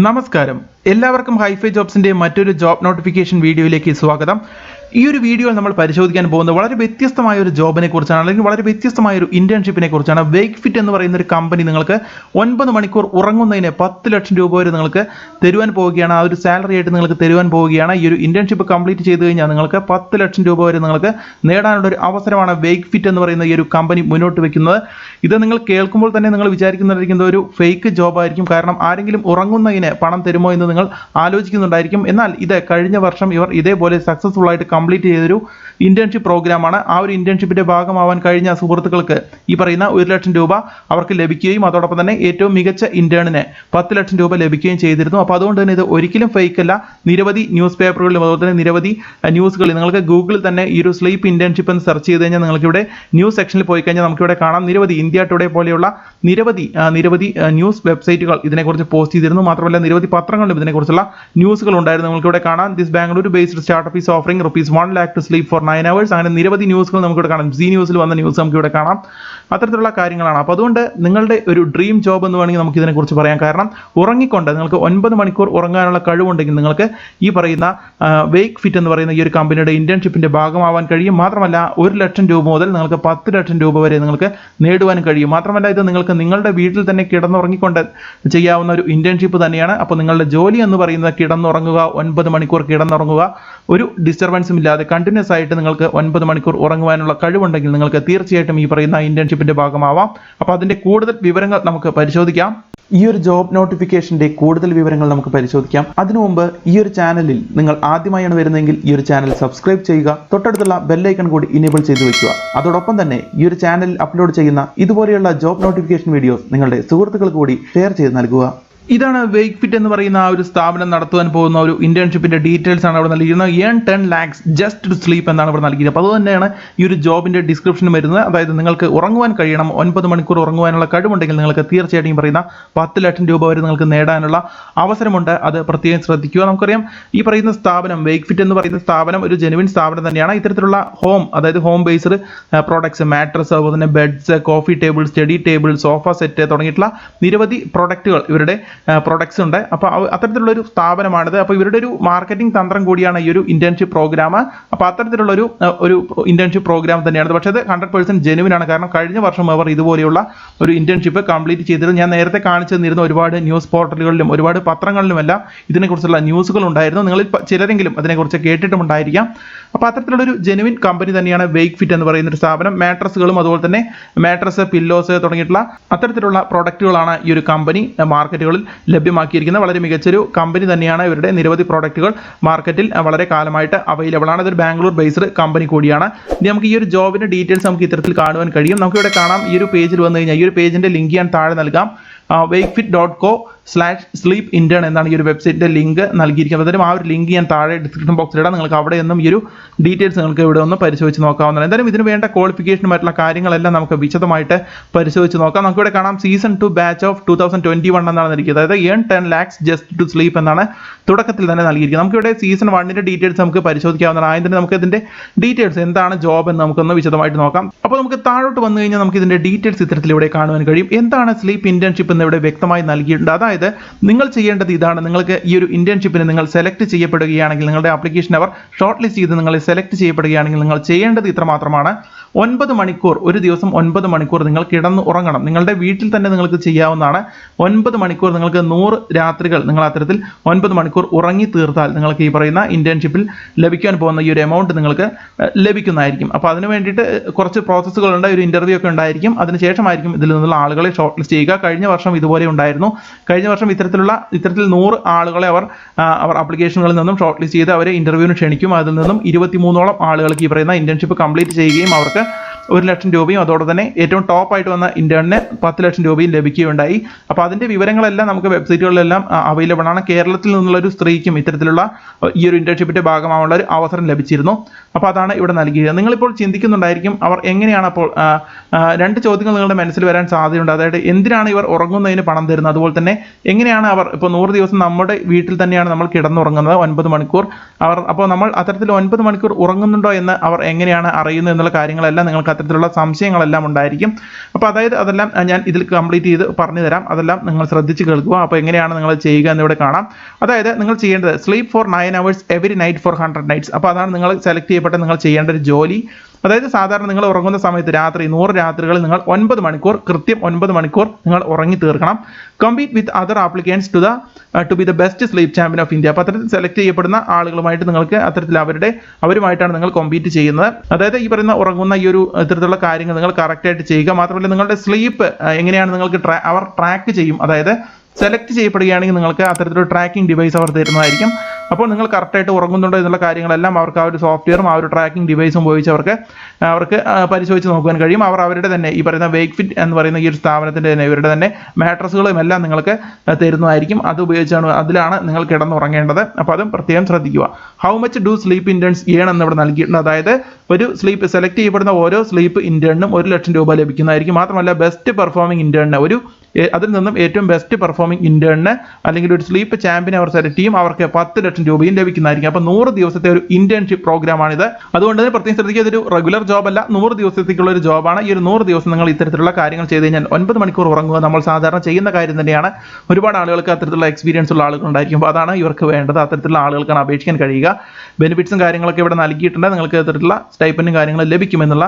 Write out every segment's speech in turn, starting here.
നമസ്കാരം എല്ലാവർക്കും ഹൈഫൈ ജോബ്സിന്റെ മറ്റൊരു ജോബ് നോട്ടിഫിക്കേഷൻ വീഡിയോയിലേക്ക് സ്വാഗതം. ഈ ഒരു വീഡിയോയിൽ നമ്മൾ പരിശോധിക്കാൻ പോകുന്നത് വളരെ വ്യത്യസ്തമായ ഒരു ജോബിനെ കുറിച്ചാണ്, അല്ലെങ്കിൽ വളരെ വ്യത്യസ്തമായ ഒരു ഇന്റേൺഷിപ്പിനെ കുറിച്ചാണ്. വേക്ക് ഫിറ്റ് എന്ന് പറയുന്ന ഒരു കമ്പനി നിങ്ങൾക്ക് 9 മണിക്കൂർ ഉറങ്ങുന്നതിന് 10 ലക്ഷം രൂപ വരെ നിങ്ങൾക്ക് തരുവാൻ പോവുകയാണ്. ആ ഒരു സാലറി ആയിട്ട് നിങ്ങൾക്ക് തരുവാൻ പോവുകയാണ്. ഈ ഒരു ഇന്റേൺഷിപ്പ് കംപ്ലീറ്റ് ചെയ്ത് കഴിഞ്ഞാൽ നിങ്ങൾക്ക് 10 ലക്ഷം രൂപ വരെ നിങ്ങൾക്ക് നേടാനുള്ള ഒരു അവസരമാണ് വേക്ക് ഫിറ്റ് എന്ന് പറയുന്ന ഈ ഒരു കമ്പനി മുന്നോട്ട് വെക്കുന്നത്. ഇത് നിങ്ങൾ കേൾക്കുമ്പോൾ തന്നെ നിങ്ങൾ വിചാരിക്കുന്നുണ്ടായിരിക്കുന്നത് ഒരു ഫേക്ക് ജോബായിരിക്കും. കാരണം ആരെങ്കിലും ഉറങ്ങുന്നതിന് പണം തരുമോ എന്ന് നിങ്ങൾ ആലോചിക്കുന്നുണ്ടായിരിക്കും. എന്നാൽ ഇത് കഴിഞ്ഞ വർഷം ഇവർ ഇതേപോലെ സക്സസ്ഫുൾ ആയിട്ട് കംപ്ലീറ്റ് ചെയ്തൊരു ഇന്റേൺഷിപ്പ് പ്രോഗ്രാമാണ്. ആ ഒരു ഇന്റേൺഷിപ്പിന്റെ ഭാഗമാവാൻ കഴിഞ്ഞ സുഹൃത്തുക്കൾക്ക് ഈ പറയുന്ന 1 ലക്ഷം രൂപ അവർക്ക് ലഭിക്കുകയും അതോടൊപ്പം തന്നെ ഏറ്റവും മികച്ച ഇന്റേണിന് 10 ലക്ഷം രൂപ ലഭിക്കുകയും ചെയ്തിരുന്നു. അപ്പോൾ അതുകൊണ്ട് തന്നെ ഇത് ഒരിക്കലും ഫേക്ക് അല്ല. നിരവധി ന്യൂസ് പേപ്പറുകളിലും അതുപോലെ തന്നെ നിരവധി ന്യൂസുകളിൽ നിങ്ങൾക്ക് ഗൂഗിളിൽ തന്നെ ഈ ഒരു സ്ലീപ്പ് ഇന്റേൺഷിപ്പ് എന്ന് സെർച്ച് ചെയ്ത് കഴിഞ്ഞാൽ നിങ്ങൾക്ക് ഇവിടെ ന്യൂസ് സെക്ഷനിൽ പോയി കഴിഞ്ഞാൽ നമുക്കിവിടെ കാണാം നിരവധി ഇന്ത്യ ടുഡേ പോലെയുള്ള നിരവധി ന്യൂസ് വെബ്സൈറ്റുകൾ ഇതിനെക്കുറിച്ച് പോസ്റ്റ് ചെയ്തിരുന്നു. മാത്രമല്ല നിരവധി പത്രങ്ങളിലും ഇതിനെക്കുറിച്ചുള്ള ന്യൂസുകൾ ഉണ്ടായിരുന്നു. നിങ്ങൾക്ക് ഇവിടെ കാണാം this Bangalore based startup is offering ₹1 lakh to sleep for 9 hours. അങ്ങനെ നിരവധി ന്യൂസുകൾ നമുക്കിവിടെ കാണാം. സി ന്യൂസിൽ വന്ന ന്യൂസ് നമുക്കിവിടെ കാണാം. അത്തരത്തിലുള്ള കാര്യങ്ങളാണ്. അപ്പോൾ അതുകൊണ്ട് നിങ്ങളുടെ ഒരു ഡ്രീം ജോബ് എന്ന് വേണമെങ്കിൽ നമുക്ക് ഇതിനെക്കുറിച്ച് പറയാം. കാരണം ഉറങ്ങിക്കൊണ്ട് നിങ്ങൾക്ക് 9 മണിക്കൂർ ഉറങ്ങാനുള്ള കഴിവുണ്ടെങ്കിൽ നിങ്ങൾക്ക് ഈ പറയുന്ന വേക്ക് ഫിറ്റ് എന്ന് പറയുന്ന ഈ ഒരു കമ്പനിയുടെ ഇന്റേൺഷിപ്പിന്റെ ഭാഗമാവാൻ കഴിയും. മാത്രമല്ല 1 ലക്ഷം രൂപ മുതൽ നിങ്ങൾക്ക് 10 ലക്ഷം രൂപ വരെ നിങ്ങൾക്ക് നേടുവാനും കഴിയും. മാത്രമല്ല ഇത് നിങ്ങൾക്ക് നിങ്ങളുടെ വീട്ടിൽ തന്നെ കിടന്നുറങ്ങിക്കൊണ്ട് ചെയ്യാവുന്ന ഒരു ഇന്റേൺഷിപ്പ് തന്നെയാണ്. അപ്പോൾ നിങ്ങളുടെ ജോലി എന്ന് പറയുന്നത് കിടന്നുറങ്ങുക, 9 മണിക്കൂർ കിടന്നുറങ്ങുക, ഒരു ഡിസ്റ്റർബൻസും ഇല്ലാതെ കണ്ടിന്യൂസ് ആയിട്ട് നിങ്ങൾക്ക് 9 മണിക്കൂർ ഉറങ്ങുവാനുള്ള കഴിവുണ്ടെങ്കിൽ നിങ്ങൾക്ക് തീർച്ചയായിട്ടും ഈ പറയുന്ന ഇന്റേൺഷിപ്പിന്റെ ഭാഗമാവാം. അപ്പോൾ അതിന്റെ കൂടുതൽ വിവരങ്ങൾ നമുക്ക് പരിശോധിക്കാം. ഈ ഒരു ജോബ് നോട്ടിഫിക്കേഷന്റെ കൂടുതൽ വിവരങ്ങൾ നമുക്ക് പരിശോധിക്കാം. അതിനു മുമ്പ് ഈ ഒരു ചാനലിൽ നിങ്ങൾ ആദ്യമായാണ് വരുന്നതെങ്കിൽ ഈ ഒരു ചാനൽ സബ്സ്ക്രൈബ് ചെയ്യുക, തൊട്ടടുത്തുള്ള ബെല്ലൈക്കൺ കൂടി ഇനേബിൾ ചെയ്ത് വെക്കുക. അതോടൊപ്പം തന്നെ ഈ ഒരു ചാനലിൽ അപ്ലോഡ് ചെയ്യുന്ന ഇതുപോലെയുള്ള ജോബ് നോട്ടിഫിക്കേഷൻ വീഡിയോസ് നിങ്ങളുടെ സുഹൃത്തുക്കൾക്ക് കൂടി ഷെയർ ചെയ്ത് നൽകുക. ഇതാണ് വേക്ക് ഫിറ്റ് എന്ന് പറയുന്ന ആ ഒരു സ്ഥാപനം നടത്തുവാൻ പോകുന്ന ഒരു ഇന്റേൺഷിപ്പിന്റെ ഡീറ്റെയിൽസ് ആണ് അവിടെ നൽകിയിരുന്നത്. Earn 10 lakhs just to sleep എന്നാണ് ഇവിടെ നൽകിയത്. അപ്പോൾ അതുതന്നെയാണ് ഈ ഒരു ജോബിന്റെ ഡിസ്ക്രിപ്ഷൻ വരുന്നത്. അതായത് നിങ്ങൾക്ക് ഉറങ്ങുവാൻ കഴിയണം, 9 മണിക്കൂർ ഉറങ്ങുവാനുള്ള കഴിവുണ്ടെങ്കിൽ നിങ്ങൾക്ക് തീർച്ചയായിട്ടും ഈ പറയുന്ന 10 ലക്ഷം രൂപ വരെ നിങ്ങൾക്ക് നേടാനുള്ള അവസരമുണ്ട്. അത് പ്രത്യേകം ശ്രദ്ധിക്കുക. നമുക്കറിയാം ഈ പറയുന്ന സ്ഥാപനം വേക്ക് ഫിറ്റ് എന്ന് പറയുന്ന സ്ഥാപനം ഒരു ജെനുവിൻ സ്ഥാപനം തന്നെയാണ്. ഇത്തരത്തിലുള്ള അതായത് ഹോം ബേസ്ഡ് പ്രോഡക്ട്സ്, മാട്രസ്, അതുപോലെ തന്നെ beds, coffee table, study table, sofa set തുടങ്ങിയിട്ടുള്ള നിരവധി പ്രൊഡക്റ്റുകൾ ഇവരുടെ പ്രൊഡക്ട്സ് ഉണ്ട്. അപ്പോൾ അത്തരത്തിലുള്ള ഒരു സ്ഥാപനമാണിത്. അപ്പോൾ ഇവരുടെ ഒരു മാർക്കറ്റിംഗ് തന്ത്രം കൂടിയാണ് ഈ ഒരു ഇന്റേൺഷിപ്പ് പ്രോഗ്രാം. അപ്പോൾ അത്തരത്തിലുള്ള ഒരു ഇന്റേൺഷിപ്പ് പ്രോഗ്രാം തന്നെയാണ്. പക്ഷേ അത് 100% ജെനുവിൻ ആണ്. കാരണം കഴിഞ്ഞ വർഷം അവർ ഇതുപോലെയുള്ള ഒരു ഇന്റേൺഷിപ്പ് കംപ്ലീറ്റ് ചെയ്തിരുന്നു. ഞാൻ നേരത്തെ കാണിച്ചു തന്നിരുന്ന ഒരുപാട് ന്യൂസ് പോർട്ടലുകളിലും ഒരുപാട് പത്രങ്ങളിലുമെല്ലാം ഇതിനെക്കുറിച്ചുള്ള ന്യൂസുകൾ ഉണ്ടായിരുന്നു. നിങ്ങളിൽ ചിലരെങ്കിലും അതിനെക്കുറിച്ച് കേട്ടിട്ടുമുണ്ടായിരിക്കാം. അപ്പോൾ അത്തരത്തിലുള്ള ഒരു ജെനുവിൻ കമ്പനി തന്നെയാണ് വേക്ക് ഫിറ്റ് എന്ന് പറയുന്ന ഒരു സ്ഥാപനം. മാട്രസുകളും അതുപോലെ തന്നെ മാട്രസ്, പില്ലോസ് തുടങ്ങിയിട്ടുള്ള അത്തരത്തിലുള്ള പ്രൊഡക്റ്റുകളാണ് ഈ ഒരു കമ്പനി മാർക്കറ്റുകളിൽ ലഭ്യമാക്കിയിരിക്കുന്നത്. വളരെ മികച്ചൊരു കമ്പനി തന്നെയാണ്. ഇവരുടെ നിരവധി പ്രോഡക്റ്റുകൾ മാർക്കറ്റിൽ വളരെ കാലമായിട്ട് അവൈലബിൾ ആണ്. ഇതൊരു ബാംഗ്ലൂർ ബേസ്ഡ് കമ്പനി കൂടിയാണ്. ഇനി നമുക്ക് ഈ ഒരു ജോബിന്റെ ഡീറ്റെയിൽസ് നമുക്ക് ഇത്തരത്തിൽ കാണുവാൻ കഴിയും. നമുക്ക് ഇവിടെ കാണാം ഈ ഒരു പേജിൽ വന്നു കഴിഞ്ഞാൽ ഈ ഒരു പേജിന്റെ ലിങ്ക് ഞാൻ താഴെ നൽകാം. wakefit.co/sleep intern എന്നാണ് ഈ ഒരു വെബ്സൈറ്റിന്റെ ലിങ്ക് നൽകിയിരിക്കുന്നത്. ആ ഒരു ലിങ്ക് ഞാൻ താഴെ ഡിസ്ക്രിപ്ഷൻ ബോക്സിൽ ഇടാം. നിങ്ങൾക്ക് അവിടെ നിന്നും ഈ ഒരു ഡീറ്റെയിൽസ് നിങ്ങൾക്ക് ഇവിടെ ഒന്ന് പരിശോധിച്ച് നോക്കാവുന്നതാണ്. എന്തായാലും ഇതിന് വേണ്ട ക്വാളിഫിക്കേഷനുമായിട്ടുള്ള കാര്യങ്ങളെല്ലാം നമുക്ക് വിശദമായിട്ട് പരിശോധിച്ച് നോക്കാം. നമുക്കിവിടെ കാണാം സീസൺ 2 ബാച്ച് ഓഫ് 2021 എന്നാണ് നൽകിയത്. അതായത് earn 10 lakhs just to sleep എന്നാണ് തുടക്കത്തിൽ തന്നെ നൽകിയിരിക്കുന്നത്. നമുക്കിവിടെ സീസൺ 1ന്റെ ഡീറ്റെയിൽസ് നമുക്ക് പരിശോധിക്കാവുന്നതാണ്. ആദ്യം തന്നെ നമുക്ക് ഇതിന്റെ ഡീറ്റെയിൽസ് എന്താണ് ജോബ് എന്ന് നമുക്കൊന്ന് വിശദമായിട്ട് നോക്കാം. അപ്പോൾ നമുക്ക് താഴോട്ട് വന്നു കഴിഞ്ഞാൽ നമുക്ക് ഇതിന്റെ ഡീറ്റെയിൽസ് ഇത്തരത്തിൽ ഇവിടെ കാണുവാൻ കഴിയും. എന്താണ് സ്ലീപ്പ് ഇന്റേൺഷിപ്പ് എന്ന് ഇവിടെ വ്യക്തമായി നൽകിയിട്ടുണ്ട്. അതായത് നിങ്ങൾ ചെയ്യേണ്ടത് ഇതാണ്. നിങ്ങൾക്ക് ഈ ഒരു ഇന്റേൺഷിപ്പിന് നിങ്ങൾ സെലക്ട് ചെയ്യപ്പെടുകയാണെങ്കിൽ, നിങ്ങളുടെ ആപ്ലിക്കേഷൻ അവർ ഷോർട്ട് ലിസ്റ്റ് ചെയ്ത് നിങ്ങൾ സെലക്ട് ചെയ്യപ്പെടുകയാണെങ്കിൽ നിങ്ങൾ ചെയ്യേണ്ടത് ഇത്ര മാത്രമാണ്. 9 മണിക്കൂർ, ഒരു ദിവസം 9 മണിക്കൂർ നിങ്ങൾ കിടന്ന് ഉറങ്ങണം. നിങ്ങളുടെ വീട്ടിൽ തന്നെ നിങ്ങൾക്ക് ചെയ്യാവുന്നതാണ്. 9 മണിക്കൂർ നിങ്ങൾക്ക് 100 രാത്രികൾ നിങ്ങൾ അത്തരത്തിൽ 9 മണിക്കൂർ ഉറങ്ങി തീർത്താൽ നിങ്ങൾക്ക് ഈ പറയുന്ന ഇന്റേൺഷിപ്പിൽ ലഭിക്കാൻ പോകുന്ന ഈ ഒരു എമൗണ്ട് നിങ്ങൾക്ക് ലഭിക്കുന്നതായിരിക്കും. അപ്പോൾ അതിന് വേണ്ടിയിട്ട് കുറച്ച് പ്രോസസ്സുകളുണ്ട്. ഒരു ഇന്റർവ്യൂ ഒക്കെ ഉണ്ടായിരിക്കും. അതിനുശേഷമായിരിക്കും ഇതിൽ നിന്നുള്ള ആളുകളെ ഷോർട്ട് ലിസ്റ്റ് ചെയ്യുക. കഴിഞ്ഞ വർഷം ഇതുപോലെ ഉണ്ടായിരുന്നു. കഴിഞ്ഞ വർഷം ഇത്തരത്തിൽ 100 ആളുകളെ അവർ ആപ്ലിക്കേഷനുകളിൽ നിന്നും ഷോർട്ട് ലിസ്റ്റ് ചെയ്ത് അവരെ ഇന്റർവ്യൂവിന് ക്ഷണിക്കും. അതിൽ നിന്നും 23ഓളം ആളുകൾക്ക് ഈ പറയുന്ന ഇന്റേൺഷിപ്പ് കംപ്ലീറ്റ് ചെയ്യുകയും അവർക്ക് 1 ലക്ഷം രൂപയും അതോടെ തന്നെ ഏറ്റവും ടോപ്പ് ആയിട്ട് വന്ന ഇന്റേണിന് 10 ലക്ഷം രൂപയും ലഭിക്കുകയുണ്ടായി. അപ്പോൾ അതിന്റെ വിവരങ്ങളെല്ലാം നമുക്ക് വെബ്സൈറ്റുകളിലെല്ലാം അവൈലബിൾ ആണ്. കേരളത്തിൽ നിന്നുള്ള ഒരു സ്ത്രീക്കും ഇത്തരത്തിലുള്ള ഈ ഒരു ഇന്റേൺഷിപ്പിന്റെ ഭാഗമാവാനുള്ള ഒരു അവസരം ലഭിച്ചിരുന്നു. അപ്പോൾ അതാണ് ഇവിടെ നൽകിയത്. നിങ്ങളിപ്പോൾ ചിന്തിക്കുന്നുണ്ടായിരിക്കും അവർ എങ്ങനെയാണ് അപ്പോൾ 2 ചോദ്യങ്ങൾ നിങ്ങളുടെ മനസ്സിൽ വരാൻ സാധ്യതയുണ്ട്. അതായത് എന്തിനാണ് ഇവർ ഉറങ്ങുന്നതിന് പണം തരുന്നത്, അതുപോലെ തന്നെ എങ്ങനെയാണ് അവർ ഇപ്പോൾ 100 ദിവസം നമ്മുടെ വീട്ടിൽ തന്നെയാണ് നമ്മൾ കിടന്നുറങ്ങുന്നത് 9 മണിക്കൂർ. അപ്പോൾ നമ്മൾ അത്തരത്തിൽ 9 മണിക്കൂർ ഉറങ്ങുന്നുണ്ടോ എന്ന് അവർ എങ്ങനെയാണ് അറിയുന്നത് എന്നുള്ള കാര്യങ്ങളെല്ലാം നിങ്ങൾക്ക് അത്തരത്തിലുള്ള സംശയങ്ങളെല്ലാം ഉണ്ടായിരിക്കും. അപ്പോൾ അതായത് അതെല്ലാം ഞാൻ ഇതിൽ കംപ്ലീറ്റ് ചെയ്ത് പറഞ്ഞു തരാം. അതെല്ലാം നിങ്ങൾ ശ്രദ്ധിച്ച് കേൾക്കുക. അപ്പോൾ എങ്ങനെയാണ് നിങ്ങൾ ചെയ്യുക എന്നിവിടെ കാണാം. അതായത് നിങ്ങൾ ചെയ്യേണ്ടത് sleep for 9 hours every night for 100 nights. അപ്പോൾ അതാണ് നിങ്ങൾ സെലക്ട് ചെയ്യപ്പെട്ട നിങ്ങൾ ചെയ്യേണ്ട ഒരു ജോലി. അതായത് സാധാരണ നിങ്ങൾ ഉറങ്ങുന്ന സമയത്ത് രാത്രി 100 രാത്രികൾ നിങ്ങൾ 9 മണിക്കൂർ കൃത്യം 9 മണിക്കൂർ നിങ്ങൾ ഉറങ്ങി തീർക്കണം. Compete with other applicants to be the best sleep champion of India. അപ്പോൾ അത്തരത്തിൽ സെലക്ട് ചെയ്യപ്പെടുന്ന ആളുകളുമായിട്ട് നിങ്ങൾക്ക് അത്തരത്തിൽ അവരുമായിട്ടാണ് നിങ്ങൾ കോമ്പീറ്റ് ചെയ്യുന്നത്. അതായത് ഈ പറയുന്ന ഉറങ്ങുന്ന ഈ ഒരു ഇത്തരത്തിലുള്ള കാര്യങ്ങൾ നിങ്ങൾ കറക്റ്റായിട്ട് ചെയ്യുക. മാത്രമല്ല നിങ്ങളുടെ സ്ലീപ്പ് എങ്ങനെയാണ് നിങ്ങൾക്ക് അവർ ട്രാക്ക് ചെയ്യും. അതായത് സെലക്ട് ചെയ്യപ്പെടുകയാണെങ്കിൽ നിങ്ങൾക്ക് അത്തരത്തിലൊരു ട്രാക്കിംഗ് ഡിവൈസ് അവർ തരുന്നതായിരിക്കും. അപ്പോൾ നിങ്ങൾ കറക്റ്റായിട്ട് ഉറങ്ങുന്നുണ്ടോ എന്നുള്ള കാര്യങ്ങളെല്ലാം അവർക്ക് ആ ഒരു സോഫ്റ്റ്വെയറും ആ ഒരു ട്രാക്കിംഗ് ഡിവൈസും ഉപയോഗിച്ച് അവർക്ക് പരിശോധിച്ച് നോക്കുവാൻ കഴിയും. അവരുടെ തന്നെ ഈ പറയുന്ന വേക്ക് ഫിറ്റ് എന്ന് പറയുന്ന ഈ ഒരു സ്ഥാപനത്തിൻ്റെ തന്നെ ഇവരുടെ തന്നെ മാട്രസുകളും എല്ലാം നിങ്ങൾക്ക് തരുന്നതായിരിക്കും. അത് ഉപയോഗിച്ചാണ് അതിലാണ് നിങ്ങൾ കിടന്നുറങ്ങേണ്ടത്. അപ്പോൾ അതും പ്രത്യേകം ശ്രദ്ധിക്കുക. How much do sleep interns എന്ന് ഇവിടെ നൽകിയിട്ടുണ്ട്. അതായത് ഒരു സ്ലീപ്പ് സെലക്ട് ചെയ്യപ്പെടുന്ന ഓരോ സ്ലീപ്പ് ഇൻറ്റേണിനും 1 ലക്ഷം രൂപ ലഭിക്കുന്നതായിരിക്കും. മാത്രമല്ല ബെസ്റ്റ് പെർഫോമിംഗ് ഇൻറ്റേണിന് അതിൽ നിന്നും ഏറ്റവും ബെസ്റ്റ് പെർഫോമിംഗ് ഇൻറ്റേണിന് അല്ലെങ്കിൽ ഒരു സ്ലീപ്പ് ചാമ്പ്യനെ അവർ സെലക്ട് ചെയ്യും. അവർക്ക് 10 ലക്ഷം രൂപയും ലഭിക്കുന്നതായിരിക്കും. അപ്പോൾ 100 ദിവസത്തെ ഒരു ഇന്റേൺഷിപ്പ് പ്രോഗ്രാമാണിത്. അതുകൊണ്ട് തന്നെ പ്രത്യേകം ശ്രദ്ധിക്കുക, ഇതൊരു റെഗുലർ ജോബ് അല്ല, 100 ദിവസത്തേക്കുള്ള ഒരു ജോബാണ്. ഈ ഒരു 100 ദിവസം നിങ്ങൾ ഇത്തരത്തിലുള്ള കാര്യങ്ങൾ ചെയ്ത് കഴിഞ്ഞാൽ 9 മണിക്കൂർ ഉറങ്ങുക നമ്മൾ സാധാരണ ചെയ്യുന്ന കാര്യം തന്നെയാണ്. ഒരുപാട് ആളുകൾക്ക് അത്തരത്തിലുള്ള എക്സ്പീരിയൻസ് ഉള്ള ആളുകൾ ഉണ്ടായിരിക്കും. അപ്പോൾ അതാണ് ഇവർക്ക് വേണ്ടത്. അത്തരത്തിലുള്ള ആളുകൾക്കാണ് അപേക്ഷിക്കാൻ കഴിയുക. ബെനിഫിറ്റ്സും കാര്യങ്ങളൊക്കെ ഇവിടെ നൽകിയിട്ടുണ്ട്. നിങ്ങൾക്ക് ഇത്തരത്തിലുള്ള സ്റ്റൈപ്പൻറ്റും കാര്യങ്ങളും ലഭിക്കുമെന്നുള്ള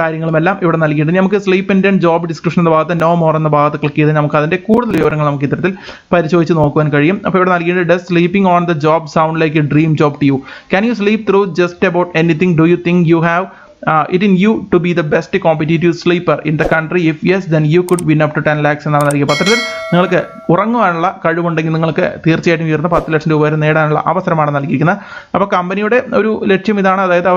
കാര്യങ്ങളുമെല്ലാം ഇവിടെ നൽകിയിട്ടുണ്ട്. നമുക്ക് സ്ലീപ്പ് ഇന്റേൺ ജോബ് ഡിസ്ക്രിപ്ഷൻ എന്ന ഭാഗത്ത് നോ മോർ എന്ന ഭാഗത്ത് ക്ലിക്ക് ചെയ്ത് നമുക്ക് അതിന്റെ കൂടുതൽ വിവരങ്ങൾ നമുക്ക് ഇത്തരത്തിൽ പരിശോധിച്ച് നോക്കുവാൻ കഴിയും. അപ്പോൾ ഇവിടെ നൽകിയിട്ടുണ്ട് does sleeping on the job sound like a dream job to you? Can you sleep through just about anything? Do you think you have it in you to be the best competitive sleeper in the country? If yes, then you could win up to 10 lakhs എന്നാണ് നൽകിയത്. പത്രത്തിൽ നിങ്ങൾക്ക് ഉറങ്ങുവാനുള്ള കഴിവുണ്ടെങ്കിൽ നിങ്ങൾക്ക് തീർച്ചയായിട്ടും ഉയർന്ന 10 ലക്ഷം രൂപ വരെ നേടാനുള്ള അവസരമാണ് നൽകിയിരിക്കുന്നത്. അപ്പോൾ കമ്പനിയുടെ ഒരു ലക്ഷ്യം ഇതാണ്. അതായത്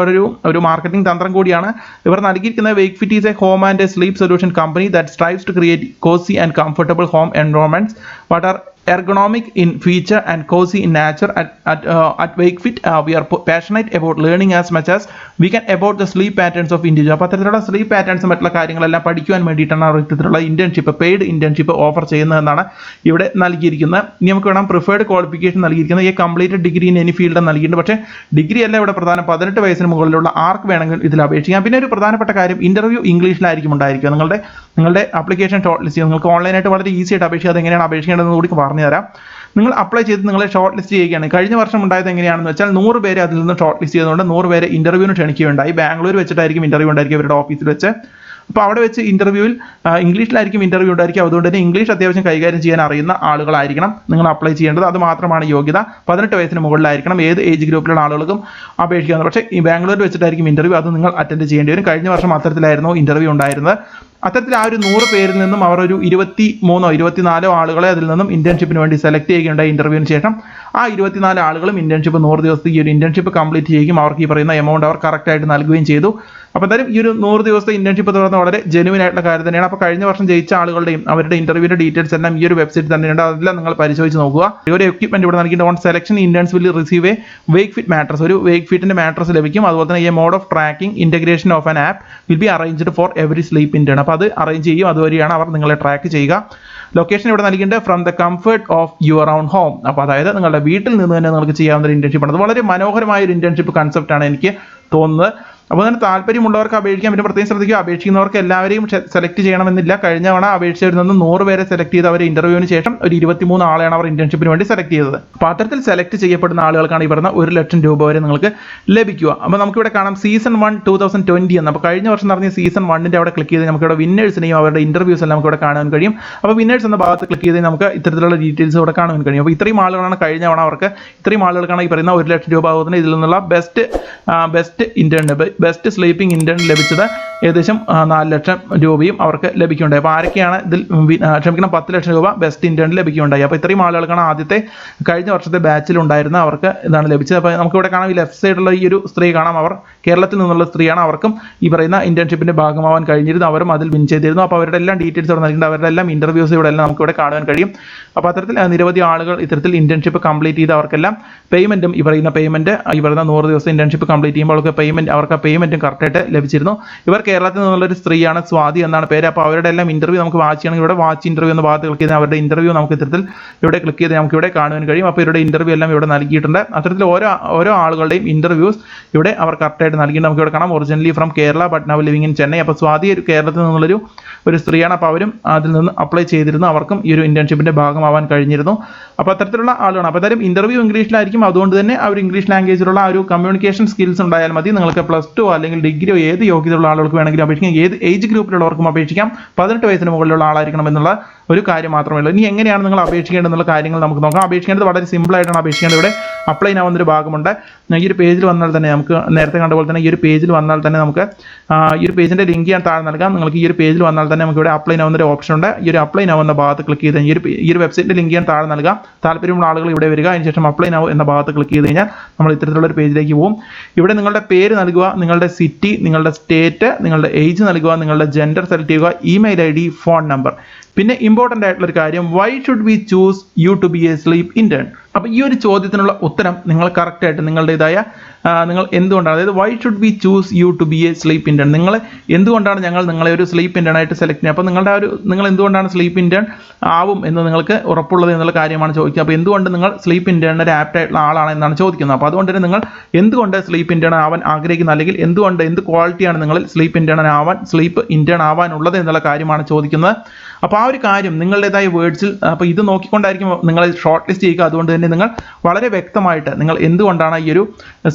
ഒരു മാർക്കറ്റിംഗ് തന്ത്രം കൂടിയാണ് ഇവർ നൽകിയിരിക്കുന്നത്. Wakefit is a home and a sleep solution company that strives to create cosy and comfortable home environments what are ergonomic in feature and cozy in nature. At WakeFit we are passionate about learning as much as we can about the sleep patterns of individual. അപ്പോൾ അത്തരത്തിലുള്ള sleep പാറ്റേൺസും മറ്റുള്ള കാര്യങ്ങളെല്ലാം പഠിക്കുവാൻ വേണ്ടിയിട്ടാണ് അവർ ഇത്തരത്തിലുള്ള internship paid internship offer ചെയ്യുന്നതെന്നാണ് ഇവിടെ നൽകിയിരിക്കുന്നത്. ഇനി നമുക്ക് വേണം പ്രിഫേർഡ് ക്വാളിഫിക്കേഷൻ നൽകിയിരിക്കുന്നത്. ഈ complete degree in any field നൽകിയിട്ടുണ്ട്. പക്ഷേ ഡിഗ്രി അല്ല ഇവിടെ പ്രധാനം. 18 വയസ്സിന് മുകളിലുള്ള ആർക്ക് വേണമെങ്കിൽ ഇതിൽ അപേക്ഷിക്കാം. പിന്നെ ഒരു പ്രധാനപ്പെട്ട കാര്യം, ഇന്റർവ്യൂ ഇംഗ്ലീഷിലായിരിക്കും ഉണ്ടായിരിക്കുക. നിങ്ങളുടെ ആപ്ലിക്കേഷൻ ഷോർട്ട് ലിസ്റ്റ് ചെയ്ത് നിങ്ങൾക്ക് ഓൺലൈനായിട്ട് വളരെ ഈസി ആയിട്ട് അപേക്ഷിക്കുക. അത് എങ്ങനെയാണ് അപേക്ഷിക്കേണ്ടതെന്ന് കൂടി പറഞ്ഞു തരാം. നിങ്ങൾ അപ്ലൈ ചെയ്ത് നിങ്ങളെ ഷോർട്ട് ലിസ്റ്റ് ചെയ്യുകയാണ്. കഴിഞ്ഞ വർഷം ഉണ്ടായത് എങ്ങനെയാണെന്ന് വെച്ചാൽ 100 പേരെ അതിൽ നിന്ന് ഷോർട്ട് ലിസ്റ്റ് ചെയ്തുകൊണ്ട് 100 പേരെ ഇന്റർവ്യൂവിന് ക്ഷണിക്കുകയുണ്ടായി. ബാംഗ്ലൂർ വെച്ചിട്ടായിരിക്കും ഇന്റർവ്യൂ ഉണ്ടായിരിക്കും ഇവരുടെ ഓഫീസിൽ വെച്ച്. അപ്പോൾ അവിടെ വെച്ച് ഇന്റർവ്യൂവിൽ ഇംഗ്ലീഷിലായിരിക്കും ഇന്റർവ്യൂ ഉണ്ടായിരിക്കും. അതുകൊണ്ട് തന്നെ ഇംഗ്ലീഷ് അത്യാവശ്യം കൈകാര്യം ചെയ്യാൻ അറിയുന്ന ആളുകളായിരിക്കണം നിങ്ങൾ അപ്ലൈ ചെയ്യേണ്ടത്. അത് മാത്രമാണ് യോഗ്യത. 18 വയസ്സിന് മുകളിലായിരിക്കണം. ഏത് ഏജ് ഗ്രൂപ്പിലുള്ള ആളുകൾക്കും അപേക്ഷിക്കാവുന്നത്. പക്ഷേ ഈ ബാംഗ്ലൂരിൽ വെച്ചിട്ടായിരിക്കും ഇന്റർവ്യൂ. അത് നിങ്ങൾ അറ്റൻഡ് ചെയ്യേണ്ടി വരും. കഴിഞ്ഞ വർഷം അത്തരത്തിലായിരുന്നു ഇന്റർവ്യൂ ഉണ്ടായിരുന്നത്. അത്തരത്തിൽ ആ ഒരു 100 പേരിൽ നിന്നും അവർ ഒരു 23-24 ആളുകളെ അതിൽ നിന്നും ഇന്റേൺഷിപ്പിന് വേണ്ടി സെലക്ട് ചെയ്യുകയുണ്ടായി. ഇന്റർവ്യൂവിന് ശേഷം ആ 24 ആളുകളും ഇന്റേൺഷിപ്പ് 100 ദിവസത്തെ ഈ ഒരു ഇന്റേൺഷിപ്പ് കംപ്ലീറ്റ് ചെയ്യുകയും അവർക്ക് ഈ പറയുന്ന എമൗണ്ട് അവർ കറക്റ്റായിട്ട് നൽകുകയും ചെയ്തു. അപ്പോൾ എന്തായാലും ഈ ഒരു 100 ദിവസത്തെ ഇന്റേൺഷിപ്പ് തുറന്ന് വളരെ ജെനുവിൻ ആയിട്ടുള്ള കാര്യം തന്നെയാണ്. അപ്പോൾ കഴിഞ്ഞ വർഷം ജയിച്ച ആളുകളുടെയും അവരുടെ ഇന്റർവ്യൂവിന്റെ ഡീറ്റെയിൽസ് എല്ലാം ഈ ഒരു വെബ്സൈറ്റ് തന്നെയുണ്ട്. അതെല്ലാം നിങ്ങൾ പരിശോധിച്ച് നോക്കുക. ഈ ഒരു എക്വിപ്മെന്റ് ഇവിടെ നൽകിയിട്ട് on selection interns will receive a Wakefit mattress. ഒരു വേക്ക് ഫിറ്റിന്റെ മാട്രസ് ലഭിക്കും. അതുപോലെ തന്നെ ഈ mode of tracking integration of an app will be arranged for every sleep intern. അപ്പോൾ അത് അറേഞ്ച് ചെയ്യും. അതുവഴിയാണ് അവർ നിങ്ങളെ ട്രാക്ക് ചെയ്യുക. ലൊക്കേഷൻ ഇവിടെ നൽകിയിട്ടുണ്ട് from the comfort of your own home. അപ്പോൾ അതായത് നിങ്ങളുടെ വീട്ടിൽ നിന്ന് തന്നെ നിങ്ങൾക്ക് ചെയ്യാവുന്ന ഒരു ഇന്റേൺഷിപ്പ് ആണ്. അത് വളരെ മനോഹരമായ ഒരു ഇന്റേൺഷിപ്പ് കൺസെപ്റ്റ് ആണ് എനിക്ക് തോന്നുന്നത്. അപ്പോൾ അതിന് താല്പര്യമുള്ളവർക്ക് അപേക്ഷിക്കാം. പിന്നെ പ്രത്യേകം ശ്രദ്ധിക്കുക, അപേക്ഷിക്കുന്നവർക്ക് എല്ലാവരെയും സെലക്ട് ചെയ്യണമെന്നില്ല. കഴിഞ്ഞ തവണ അപേക്ഷിച്ചവരിൽ നിന്ന് 100 പേരെ സെലക്ട് ചെയ്ത് അവർ ഇന്റർവ്യൂവിന് ശേഷം ഒരു 23 ആളെയാണ് അവർ ഇന്റേൺഷിപ്പിന് വേണ്ടി സെലക്ട് ചെയ്തത്. അപ്പോൾ അത്തരത്തിൽ സെലക്ട് ചെയ്യപ്പെടുന്ന ആളുകൾക്കാണ് ഈ പറഞ്ഞ 1 ലക്ഷം രൂപ വരെ നിങ്ങൾക്ക് ലഭിക്കുക. അപ്പോൾ നമുക്കിവിടെ കാണാം സീസൺ 1 2020 എന്ന്. അപ്പോൾ കഴിഞ്ഞ വർഷം നടന്ന സീസൺ 1ന്റെ അവിടെ ക്ലിക്ക് ചെയ്ത് നമുക്കിവിടെ വിന്നേഴ്സിനെയും അവരുടെ ഇന്റർവ്യൂസ് എല്ലാം നമുക്ക് ഇവിടെ കാണാൻ കഴിയും. അപ്പോൾ വിന്നേഴ്സ് എന്ന ഭാഗത്ത് ക്ലിക്ക് ചെയ്ത് നമുക്ക് ഇത്തരത്തിലുള്ള ഡീറ്റെയിൽസ് ഇവിടെ കാണാൻ കഴിയും. അപ്പോൾ ഇത്രയും ആളുകളാണ് കഴിഞ്ഞ തവണ ഇത്രയും ആളുകൾക്കാണ് ഈ പറയുന്ന 1 ലക്ഷം രൂപ ആകുന്നത്. ഇതിൽ നിന്നുള്ള best intern best sleeping intern ലഭിച്ചത് ഏകദേശം 4 ലക്ഷം രൂപയും അവർക്ക് ലഭിക്കുകയുണ്ടായി. അപ്പോൾ ആരൊക്കെയാണ് ഇതിൽ 10 ലക്ഷം രൂപ ബെസ്റ്റ് ഇന്റേൺ ലഭിക്കുകയുണ്ടായി. അപ്പോൾ ഇത്രയും ആളുകൾക്കാണ് ആദ്യത്തെ കഴിഞ്ഞ വർഷത്തെ ബാച്ചിൽ ഉണ്ടായിരുന്ന അവർക്ക് ഇതാണ് ലഭിച്ചത്. അപ്പോൾ നമുക്കിവിടെ കാണാം ഈ ലെഫ്റ്റ് സൈഡിലുള്ള ഈ ഒരു സ്ത്രീ കാണാം. അവർ കേരളത്തിൽ നിന്നുള്ള സ്ത്രീയാണ്. അവർക്കും ഈ പറയുന്ന ഇന്റേൺഷിപ്പിന്റെ ഭാഗമാവാൻ കഴിഞ്ഞിരുന്നു. അവരും അതിൽ വിൻ ചെയ്തിരുന്നു. അപ്പോൾ അവരുടെ എല്ലാം ഡീറ്റെയിൽസ് ഇവിടെ നൽകിയിട്ടുണ്ട്. അവരുടെ എല്ലാം ഇന്റർവ്യൂസ് ഇവിടെ എല്ലാം നമുക്കിവിടെ കാണാൻ കഴിയും. അപ്പോൾ അത്തരത്തിൽ നിരവധി ആളുകൾ ഇത്തരത്തിൽ ഇന്റേൺഷിപ്പ് കംപ്ലീറ്റ് ചെയ്ത് അവർക്കെല്ലാം പേയ്മെന്റും ഈ പറയുന്ന 100 ദിവസം ഇന്റേൺഷിപ്പ് കംപ്ലീറ്റ് ചെയ്യുമ്പോൾ അവർക്ക് പേയ്മെന്റും കറക്റ്റായിട്ട് ലഭിച്ചിരുന്നു. ഇവർക്ക് കേരളത്തിൽ നിന്നുള്ള ഒരു സ്ത്രീയാണ്, സ്വാതി എന്നാണ് പേര്. അപ്പോൾ അവരുടെ എല്ലാം ഇന്റർവ്യൂ നമുക്ക് വാച്ച് ചെയ്യണമെങ്കിൽ ഇവിടെ വാച്ച് ഇന്റർവ്യൂ എന്ന ഭാഗത്ത് ക്ലിക്ക് ചെയ്താൽ അവരുടെ ഇന്റർവ്യൂ നമുക്ക് ഇത്തരത്തിൽ ഇവിടെ ക്ലിക്ക് ചെയ്ത് നമുക്ക് ഇവിടെ കാണുവാൻ കഴിയും. അപ്പോൾ ഇവരുടെ ഇന്റർവ്യൂ എല്ലാം ഇവിടെ നൽകിയിട്ടുണ്ട്. അത്തരത്തിൽ ഓരോ ആളുകളുടെയും ഇന്റർവ്യൂസ് ഇവിടെ അവർ കറക്റ്റായിട്ട് നൽകിയിട്ട് നമുക്ക് ഇവിടെ കാണാം. Originally from Kerala but now living in Chennai. അപ്പോൾ സ്വാതി ഒരു കേരളത്തിൽ നിന്നുള്ളൊരു സ്ത്രീയാണ്. അപ്പോൾ അവരും അതിൽ നിന്ന് അപ്ലൈ ചെയ്തിരുന്നു, അവർക്കും ഈ ഒരു ഇന്റേൺഷിപ്പിന്റെ ഭാഗമാവാൻ കഴിഞ്ഞിരുന്നു. അപ്പോൾ അത്തരത്തിലുള്ള ആളുകളാണ്. അപ്പോൾ എന്തായാലും ഇന്റർവ്യൂ ഇംഗ്ലീഷിലായിരിക്കും. അതുകൊണ്ട് തന്നെ ആ ഒരു ഇംഗ്ലീഷ് ലാംഗ്വേജിലുള്ള ആ ഒരു കമ്മ്യൂണിക്കേഷൻ സ്കിൽസ് ഉണ്ടായാൽ മതി. നിങ്ങൾക്ക് +2 അല്ലെങ്കിൽ ഡിഗ്രിയോ ഏത് യോഗ്യതയുള്ള ആളുകൾക്ക് വേണമെങ്കിലും അപേക്ഷിക്കാം, ഏത് ഏജ് ഗ്രൂപ്പിലുള്ളവർക്കും അപേക്ഷിക്കാം. 18 വയസ്സിന് മുകളിലുള്ള ആളായിരിക്കണം എന്നുള്ള ഒരു കാര്യം മാത്രമേ ഉള്ളൂ. ഇനി എങ്ങനെയാണ് നിങ്ങൾ അപേക്ഷിക്കേണ്ടതെന്നുള്ള കാര്യങ്ങൾ നമുക്ക് നോക്കാം. അപേക്ഷിക്കേണ്ടത് വളരെ സിമ്പിൾ ആയിട്ടാണ് അപേക്ഷിക്കേണ്ടത്. ഇവിടെ അപ്ലൈ ആവുന്നൊരു ഭാഗമുണ്ട്. ഈ ഒരു പേജിൽ വന്നാൽ തന്നെ നമുക്ക് നേരത്തെ കണ്ടപോലെ തന്നെ ഈ ഒരു പേജിൽ വന്നാൽ തന്നെ നമുക്ക് ഈ ഒരു പേജിന്റെ ലിങ്ക് ഞാൻ താഴെ നൽകാം. നിങ്ങൾക്ക് ഈ ഒരു പേജിൽ വന്നാൽ തന്നെ നമുക്ക് ഇവിടെ അപ്ലൈ ആവുന്ന ഒരു ഓപ്ഷൻ ഉണ്ട്. ഈ ഒരു അപ്ലൈ ആവുന്ന ഭാഗത്ത് ക്ലിക്ക് ചെയ്ത് ഈ ഒരു വെബ്സൈറ്റിന്റെ ലിങ്ക് ഞാൻ താഴെ നൽകാം. താല്പര്യമുള്ള ആളുകൾ ഇവിടെ വരിക. അതിനുശേഷം അപ്ലൈ ആവും എന്ന ഭാഗത്ത് ക്ലിക്ക് ചെയ്ത് കഴിഞ്ഞാൽ നമ്മൾ ഇത്തരത്തിലുള്ള ഒരു പേജിലേക്ക് പോകും. ഇവിടെ നിങ്ങളുടെ പേര് നൽകുക, നിങ്ങളുടെ സിറ്റി, നിങ്ങളുടെ സ്റ്റേറ്റ്, നിങ്ങളുടെ ഏജ് നൽകുക, നിങ്ങളുടെ ജെൻഡർ സെലക്ട് ചെയ്യുക, ഇമെയിൽ ID, ഫോൺ നമ്പർ. പിന്നെ ഇമ്പോർട്ടൻ്റ് ആയിട്ടുള്ള ഒരു കാര്യം, why should we choose you to be a sleep intern. അപ്പോൾ ഈ ഒരു ചോദ്യത്തിനുള്ള ഉത്തരം നിങ്ങൾ കറക്റ്റായിട്ട് നിങ്ങളുടേതായ നിങ്ങൾ എന്തുകൊണ്ടാണ്, അതായത് why should we choose you to be a sleep intern, നിങ്ങൾ എന്തുകൊണ്ടാണ് ഞങ്ങൾ നിങ്ങളെ ഒരു സ്ലീപ്പ് ഇന്റേൺ ആയിട്ട് സെലക്ട് ചെയ്യുന്നത്. അപ്പോൾ നിങ്ങളുടെ നിങ്ങൾ എന്തുകൊണ്ടാണ് സ്ലീപ്പ് ഇന്റേൺ ആവും എന്ന് നിങ്ങൾക്ക് ഉറപ്പുള്ളത് എന്നുള്ള കാര്യമാണ് ചോദിക്കുക. അപ്പോൾ എന്തുകൊണ്ട് നിങ്ങൾ സ്ലീപ്പ് ഇന്റേണിന് ഒരു ആപ്റ്റ് ആയിട്ടുള്ള ആളാണ് എന്നാണ് ചോദിക്കുന്നത്. അപ്പോൾ അതുകൊണ്ട് തന്നെ നിങ്ങൾ എന്തുകൊണ്ട് സ്ലീപ്പ് ഇന്റേൺ ആവാൻ ആഗ്രഹിക്കുന്ന, അല്ലെങ്കിൽ എന്ത് ക്വാളിറ്റിയാണ് നിങ്ങൾ സ്ലീപ്പ് ഇന്റേൺ ആവാനുള്ളത് എന്നുള്ള കാര്യമാണ് ചോദിക്കുന്നത്. അപ്പോൾ ആ ഒരു കാര്യം നിങ്ങളുടേതായ വേർഡ്സിൽ, അപ്പോൾ ഇത് നോക്കിക്കൊണ്ടായിരിക്കും നിങ്ങൾ ഷോർട്ട് ലിസ്റ്റ് ചെയ്യുക. അതുകൊണ്ട് തന്നെ നിങ്ങൾ വളരെ വ്യക്തമായിട്ട് നിങ്ങൾ എന്തുകൊണ്ടാണ് ഈ ഒരു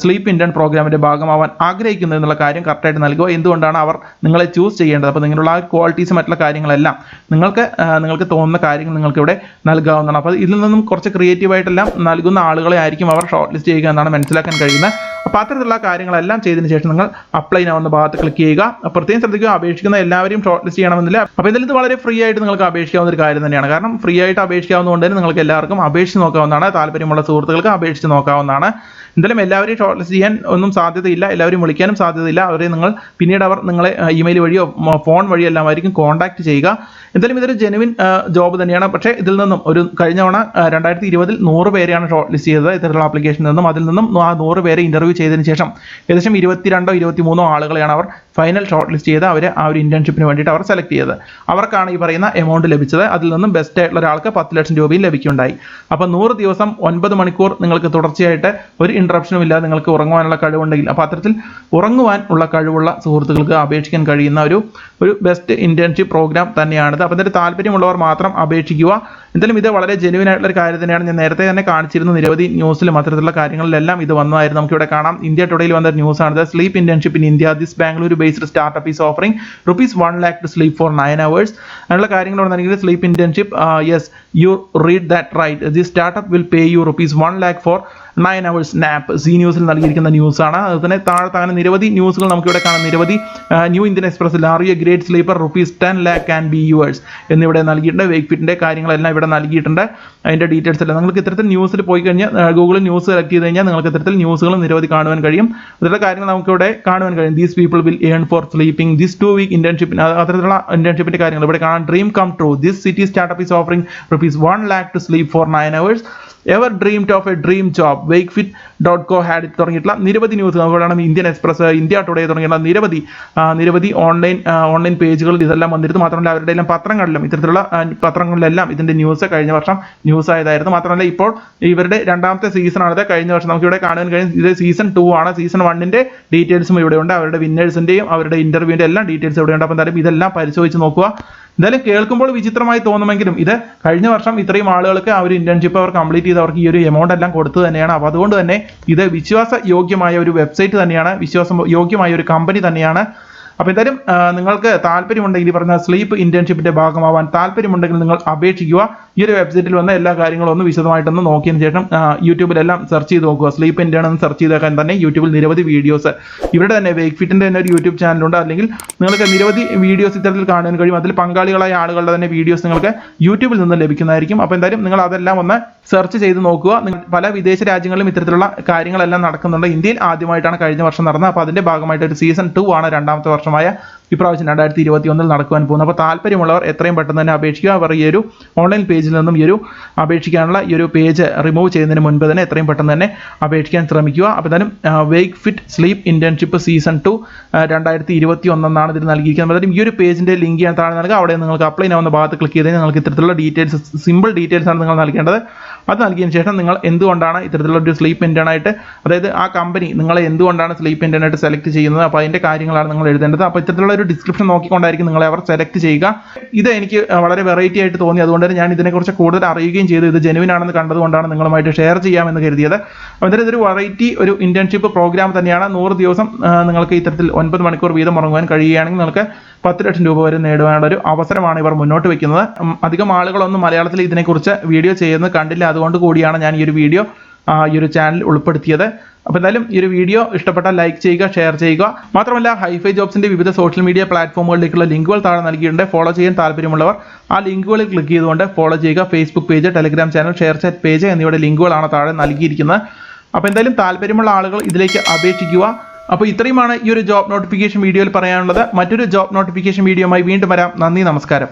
സ്ലീപ്പ് ഇന്റേൺ പ്രോഗ്രാമിന്റെ ഭാഗമാവാൻ ആഗ്രഹിക്കുന്നത് എന്നുള്ള കാര്യം കറക്റ്റായിട്ട് നൽകുക. എന്തുകൊണ്ടാണ് അവർ നിങ്ങളെ ചൂസ് ചെയ്യേണ്ടത്, അപ്പോൾ നിങ്ങളുള്ള ആ ക്വാളിറ്റീസ് മറ്റുള്ള കാര്യങ്ങളെല്ലാം നിങ്ങൾക്ക് തോന്നുന്ന കാര്യങ്ങൾ നിങ്ങൾക്ക് ഇവിടെ നൽകാവുന്നതാണ്. അപ്പോൾ ഇതിൽ നിന്നും കുറച്ച് ക്രിയേറ്റീവായിട്ടെല്ലാം നൽകുന്ന ആളുകളെ ആയിരിക്കും അവർ ഷോർട്ട് ലിസ്റ്റ് ചെയ്യുക എന്നാണ് മനസ്സിലാക്കാൻ കഴിയുന്നത്. അപ്പോൾ അത്തരത്തിലുള്ള കാര്യങ്ങളെല്ലാം ചെയ്തതിന് ശേഷം നിങ്ങൾ അപ്ലൈ ആവുന്ന ഭാഗത്ത് ക്ലിക്ക് ചെയ്യുക. പ്രത്യേകം ശ്രദ്ധിക്കുക, അപേക്ഷിക്കുന്ന എല്ലാവരെയും ഷോർട്ട് ലിസ്റ്റ് ചെയ്യണമെന്നില്ല. അപ്പോൾ ഇതിൽ ഇത് വളരെ ഫ്രീ ആയിട്ട് നിങ്ങൾക്ക് അപേക്ഷിക്കാവുന്ന ഒരു കാര്യം തന്നെയാണ്. കാരണം ഫ്രീ ആയിട്ട് അപേക്ഷിക്കാവുന്നതുകൊണ്ട് തന്നെ നിങ്ങൾക്ക് എല്ലാവർക്കും അപേക്ഷിച്ച് നോക്കാവുന്നതാണ്. താല്പര്യമുള്ള സുഹൃത്തുക്കൾക്ക് അപേക്ഷിച്ച് നോക്കാവുന്നതാണ്. എന്തായാലും എല്ലാവരെയും ഷോർട്ട് ലിസ്റ്റ് ചെയ്യാൻ ഒന്നും സാധ്യതയില്ല, എല്ലാവരും വിളിക്കാനും സാധ്യതയില്ല. അവരെ പിന്നീട് അവർ നിങ്ങളെ ഇമെയിൽ വഴിയോ ഫോൺ വഴിയോ എല്ലാം ആയിരിക്കും കോൺടാക്ട് ചെയ്യുക. എന്തായാലും ഇതൊരു ജെനുവിൻ ജോബ് തന്നെയാണ്. പക്ഷേ ഇതിൽ നിന്നും കഴിഞ്ഞ തവണ 2020 100 പേരെയാണ് ഷോർട്ട് ലിസ്റ്റ് ചെയ്തത് ഇത്തരത്തിലുള്ള ആപ്ലിക്കേഷനിൽ നിന്നും. അതിൽ നിന്നും ആ 100 പേരെ ഇന്റർവ്യൂ ചെയ്തതിന് ശേഷം ഏകദേശം 22 or 23 ആളുകളെയാണ് അവർ ഫൈനൽ ഷോർട്ട് ലിസ്റ്റ് ചെയ്ത് അവരെ ആ ഒരു ഇന്റേൺഷിപ്പിന് വേണ്ടിയിട്ട് അവർ സെലക്ട് ചെയ്തത്. അവർക്കാണ് ഈ പറയുന്ന എമൗണ്ട് ലഭിച്ചത്. അതിൽ നിന്നും ബെസ്റ്റ് ആയിട്ടുള്ള ഒരാൾക്ക് 10 ലക്ഷം രൂപയും ലഭിക്കുകയുണ്ടായി. അപ്പോൾ 100 ദിവസം 9 മണിക്കൂർ നിങ്ങൾക്ക് തുടർച്ചയായിട്ട് ഒരു ഇൻട്രപ്ഷനും ഇല്ലാതെ നിങ്ങൾക്ക് ഉറങ്ങുവാനുള്ള കഴിവുണ്ടെങ്കിൽ, അപ്പോൾ അത്തരത്തിൽ ഉറങ്ങുവാൻ ഉള്ള കഴിവുള്ള സുഹൃത്തുക്കൾക്ക് അപേക്ഷിക്കാൻ കഴിയുന്ന ഒരു ബെസ്റ്റ് ഇന്റേൺഷിപ്പ് പ്രോഗ്രാം തന്നെയാണിത്. അപ്പോൾ ഇതിന് താല്പര്യമുള്ളവർ മാത്രം അപേക്ഷിക്കുക. എന്തായാലും ഇത് വളരെ ജെനുവിൻ ആയിട്ടുള്ള ഒരു കാര്യം തന്നെയാണ്. ഞാൻ നേരത്തെ തന്നെ കാണിച്ചിരുന്നു, നിരവധി ന്യൂസിലും അത്തരത്തിലുള്ള കാര്യങ്ങളിലെല്ലാം ഇത് വന്നതായിരുന്നു. നമുക്കിവിടെ കാണാം, ഇന്ത്യ ടുഡേയിൽ വന്ന ന്യൂസാണിത്. Sleep internship in India, this Bengaluru based startup is offering ₹1 lakh to sleep for 9 hours. അങ്ങനെയുള്ള കാര്യങ്ങളോട് നൽകിയത് sleep internship. Yes, you read that right. This startup will pay you ₹1 lakh for 9 hours nap. സി ന്യൂസിൽ നൽകിയിരിക്കുന്ന ന്യൂസാണ്. അതുതന്നെ താഴെ നിരവധി ന്യൂസുകൾ നമുക്കിവിടെ കാണാം. നിരവധി ന്യൂ ഇന്ത്യൻ എക്സ്പ്രസിൽ are you a great sleeper ₹10 lakh can be yours എന്നിവിടെ നൽകിയിട്ടുണ്ട്. വേക്ക്ഫിറ്റിന്റെ കാര്യങ്ങളെല്ലാം ഇവിടെ നൽകിയിട്ടുണ്ട്. അതിന്റെ ഡീറ്റെയിൽസ് എല്ലാം നിങ്ങൾക്ക് ഇത്തരത്തിൽ ന്യൂസിൽ പോയി കഴിഞ്ഞാൽ ഗൂഗിളിൽ ന്യൂസ് സെലക്ട് ചെയ്ത് കഴിഞ്ഞാൽ നിങ്ങൾക്ക് ഇത്തരത്തിൽ ന്യൂസുകൾ നിരവധി കാണുവാൻ കഴിയും. അതിലുള്ള കാര്യങ്ങൾ നമുക്കിവിടെ കാണുവാൻ കഴിയും. These people will earn for sleeping, this 2 week internship, അത്തരത്തിലുള്ള ഇന്റേൺഷിപ്പിന്റെ കാര്യങ്ങൾ ഇവിടെ കാണാം. Dream come true, this city startup is offering ₹1 lakh to sleep for 9 hours. Ever dreamed of a dream job, wakefit.co had തുടങ്ങിയിട്ടുള്ള നിരവധി ന്യൂസ് നമുക്കിവിടെ Indian express, India today തുടങ്ങിയുള്ള നിരവധി ഓൺലൈൻ പേജുകളിൽ ഇതെല്ലാം വന്നിരുന്നു. മാത്രമല്ല അവരുടെ എല്ലാം പത്രങ്ങളിലും ഇത്തരത്തിലുള്ള പത്രങ്ങളിലെല്ലാം ഇതിന്റെ ന്യൂസ് കഴിഞ്ഞ വർഷം ന്യൂസ് ആയതായിരുന്നു. മാത്രമല്ല ഇപ്പോൾ ഇവരുടെ രണ്ടാമത്തെ സീസണാണിത്. കഴിഞ്ഞ വർഷം നമുക്കിവിടെ കാണാൻ കഴിയും ഇത് സീസൺ 2 ആണ്. സീസൺ 1ന്റെ ഡീറ്റെയിൽസും ഇവിടെയുണ്ട്. അവരുടെ വിന്നേഴ്സിന്റെയും അവരുടെ ഇന്റർവ്യൂവിന്റെ എല്ലാം ഡീറ്റെയിൽസ് ഇവിടെയുണ്ട്. അപ്പോൾ എന്തായാലും ഇതെല്ലാം പരിശോധിച്ച് നോക്കുക. എന്തായാലും കേൾക്കുമ്പോൾ വിചിത്രമായി തോന്നുമെങ്കിലും ഇത് കഴിഞ്ഞ വർഷം ഇത്രയും ആളുകൾക്ക് ആ ഒരു ഇന്റേൺഷിപ്പ് അവർ കംപ്ലീറ്റ് ചെയ്ത് അവർക്ക് ഈ ഒരു എമൗണ്ട് എല്ലാം കൊടുത്തു തന്നെയാണ്. അപ്പോൾ അതുകൊണ്ട് തന്നെ ഇത് വിശ്വാസയോഗ്യമായ ഒരു വെബ്സൈറ്റ് തന്നെയാണ്, വിശ്വാസയോഗ്യമായ ഒരു കമ്പനി തന്നെയാണ്. അപ്പോൾ എന്തായാലും നിങ്ങൾക്ക് താല്പര്യമുണ്ടെങ്കിൽ പറഞ്ഞ സ്ലീപ്പ് ഇന്റേൺഷിപ്പിന്റെ ഭാഗമാവാൻ താല്പര്യമുണ്ടെങ്കിൽ നിങ്ങൾ അപേക്ഷിക്കുക. ഈ ഒരു വെബ്സൈറ്റിൽ വന്ന എല്ലാ കാര്യങ്ങളും ഒന്ന് വിശദമായിട്ടൊന്ന് നോക്കിയതിന് ശേഷം യൂട്യൂബിലെല്ലാം സെർച്ച് ചെയ്ത് നോക്കുക. സ്ലീപ്പ് ഇന്റേൺ എന്ന് സെർച്ച് ചെയ്തേക്കാൻ തന്നെ യൂട്യൂബിൽ നിരവധി വീഡിയോസ്, ഇവിടെ തന്നെ വേക്ക്ഫിറ്റിന്റെ തന്നെ ഒരു യൂട്യൂബ് ചാനലുണ്ട്. അല്ലെങ്കിൽ നിങ്ങൾക്ക് നിരവധി വീഡിയോസ് ഇത്തരത്തിൽ കാണാൻ കഴിയും. അതിൽ പങ്കാളികളായ ആളുകളുടെ തന്നെ വീഡിയോസ് നിങ്ങൾക്ക് യൂട്യൂബിൽ നിന്ന് ലഭിക്കുന്നതായിരിക്കും. അപ്പോൾ എന്തായാലും നിങ്ങൾ അതെല്ലാം ഒന്ന് സെർച്ച് ചെയ്ത് നോക്കുക. പല വിദേശ രാജ്യങ്ങളിലും ഇത്തരത്തിലുള്ള കാര്യങ്ങളെല്ലാം നടക്കുന്നുണ്ട്. ഇന്ത്യയിൽ ആദ്യമായിട്ടാണ് കഴിഞ്ഞ വർഷം നടന്നത്. അപ്പോൾ അതിന്റെ ഭാഗമായിട്ട് ഒരു സീസൺ 2 ആണ് രണ്ടാമത്തെ വർഷമായ ഇപ്രാവശ്യം 2021 നടക്കുവാൻ പോകുന്നത്. അപ്പോൾ താല്പര്യമുള്ളവർ എത്രയും പെട്ടെന്ന് തന്നെ അപേക്ഷിക്കുക. അവർ ഈ ഒരു ഓൺലൈൻ പേജിൽ നിന്നും ഈ ഒരു അപേക്ഷിക്കാനുള്ള ഈ ഒരു പേജ് റിമൂവ് ചെയ്യുന്നതിന് മുൻപ് തന്നെ എത്രയും പെട്ടെന്ന് തന്നെ അപേക്ഷിക്കാൻ ശ്രമിക്കുക. അപ്പോൾ എന്തായാലും wake fit sleep internship season 2 2021 എന്നാണ് ഇതിൽ നൽകിയിരിക്കുന്നത്. അതായത് ഈ ഒരു പേജിന്റെ ലിങ്ക് ഞാൻ താഴെ നൽകുക. അവിടെ നിങ്ങൾക്ക് അപ്ലൈ ആവുന്ന ഭാഗത്ത് ക്ലിക്ക് ചെയ്താൽ നിങ്ങൾക്ക് ഇത്തരത്തിലുള്ള ഡീറ്റെയിൽസ്, സിമ്പിൾ ഡീറ്റെയിൽസ് ആണ് നിങ്ങൾ നൽകേണ്ടത്. അത് നൽകിയതിന് ശേഷം നിങ്ങൾ എന്തുകൊണ്ടാണ് ഇത്തരത്തിലുള്ള ഒരു സ്ലീപ്പ് ഇന്റേൺ ആയിട്ട്, അതായത് ആ കമ്പനി നിങ്ങളെ എന്തുകൊണ്ടാണ് സ്ലീപ്പ് ഇന്റേൺ ആയിട്ട് സെലക്ട് ചെയ്യുന്നത്, അപ്പോൾ അതിന്റെ കാര്യങ്ങളാണ് നിങ്ങൾ എഴുതേണ്ടത്. അപ്പോൾ ഇത്തരത്തിലുള്ള ഒരു ഡിസ്ക്രിപ്ഷൻ നോക്കിക്കൊണ്ടായിരിക്കും നിങ്ങളെ അവർ സെലക്ട് ചെയ്യുക. ഇത് എനിക്ക് വളരെ വെറൈറ്റി ആയിട്ട് തോന്നി, അതുകൊണ്ട് തന്നെ ഞാൻ ഇതിനെക്കുറിച്ച് കൂടുതൽ അറിയുകയും ചെയ്തു. ഇത് ജെനുവിൻ ആണെന്ന് കണ്ടതുകൊണ്ടാണ് നിങ്ങളുമായിട്ട് ഷെയർ ചെയ്യാമെന്ന് കരുതിയത്. അപ്പോൾ എന്തായാലും ഇതൊരു വെറൈറ്റി ഒരു ഇന്റേൺഷിപ്പ് പ്രോഗ്രാം തന്നെയാണ്. 100 ദിവസം നിങ്ങൾക്ക് ഇത്തരത്തിൽ 9 മണിക്കൂർ വീതം ഉറങ്ങുവാൻ കഴിയുകയാണെങ്കിൽ നിങ്ങൾക്ക് 10 ലക്ഷം രൂപ വരെ നേടുവാനുള്ള ഒരു അവസരമാണ് ഇവർ മുന്നോട്ട് വെക്കുന്നത്. അധികം ആളുകളൊന്നും മലയാളത്തിൽ ഇതിനെക്കുറിച്ച് വീഡിയോ ചെയ്യുന്നത് കണ്ടില്ല, അതുകൊണ്ട് കൂടിയാണ് ഞാൻ ഈ ഒരു വീഡിയോ ഈ ഒരു ചാനൽ ഉൾപ്പെടുത്തിയത്. അപ്പോൾ എന്തായാലും ഈ ഒരു വീഡിയോ ഇഷ്ടപ്പെട്ടാൽ ലൈക്ക് ചെയ്യുക, ഷെയർ ചെയ്യുക. മാത്രമല്ല ഹൈഫൈ ജോബ്സിന്റെ വിവിധ സോഷ്യൽ മീഡിയ പ്ലാറ്റ്ഫോമുകളിലേക്കുള്ള ലിങ്കുകൾ താഴെ നൽകിയിട്ടുണ്ട്. ഫോളോ ചെയ്യാൻ താല്പര്യമുള്ളവർ ആ ലിങ്കുകളിൽ ക്ലിക്ക് ചെയ്തുകൊണ്ട് ഫോളോ ചെയ്യുക. Facebook page, Telegram channel, share chat page എന്നിവയുടെ ലിങ്കുകളാണ് താഴെ നൽകിയിരിക്കുന്നത്. അപ്പോൾ എന്തായാലും താല്പര്യമുള്ള ആളുകൾ ഇതിലേക്ക് അപേക്ഷിക്കുക. അപ്പോൾ ഇത്രയുമാണ് ഈ ഒരു ജോബ് നോട്ടിഫിക്കേഷൻ വീഡിയോയിൽ പറയാനുള്ളത്. മറ്റൊരു ജോബ് നോട്ടിഫിക്കേഷൻ വീഡിയോയുമായി വീണ്ടും വരാം. നന്ദി, നമസ്കാരം.